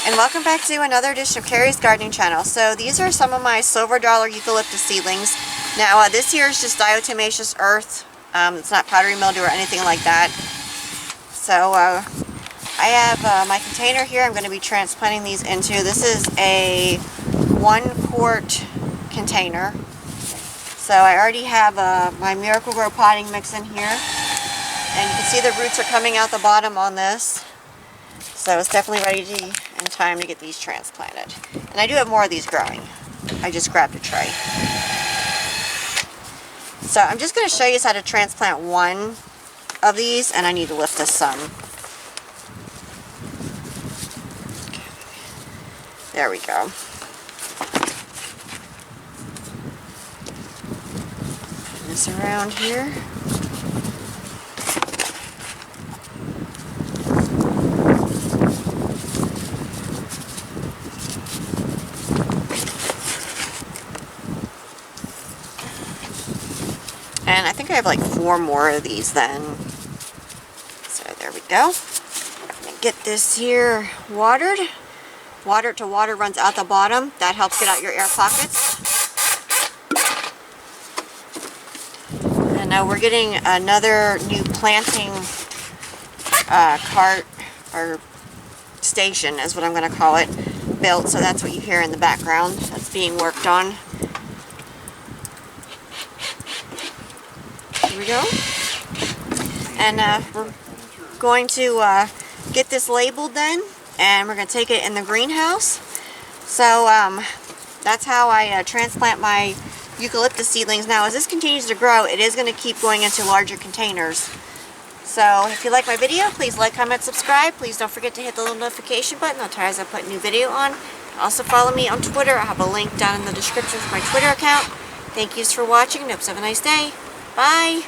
And welcome back to another edition of Carrie's Gardening Channel. So these are some of my silver dollar eucalyptus seedlings. Now this here is just diatomaceous earth. It's not powdery mildew or anything like that. So I have my container here I'm going to be transplanting these into. This is a 1 quart container. So I already have my Miracle-Gro potting mix in here. And you can see the roots are coming out the bottom on this. So it's definitely ready in time to get these transplanted. And I do have more of these growing. I just grabbed a tray. So I'm just going to show you how to transplant one of these, and I need to lift this some. Okay. There we go. Put this around here. And I think I have like 4 more of these then. So there we go. I'm going to get this here watered. Water to water runs out the bottom. That helps get out your air pockets. And now we're getting another new planting cart, or station is what I'm going to call it, built. So that's what you hear in the background. That's being worked on. Here we go. And we're going to get this labeled then, and we're going to take it in the greenhouse. So that's how I transplant my eucalyptus seedlings. Now as this continues to grow, it is going to keep going into larger containers. So if you like my video, please like, comment, subscribe. Please don't forget to hit the little notification button. I'll try as I put a new video on. Also follow me on Twitter. I have a link down in the description for my Twitter account. Thank yous for watching, and hope you have a nice day. Bye!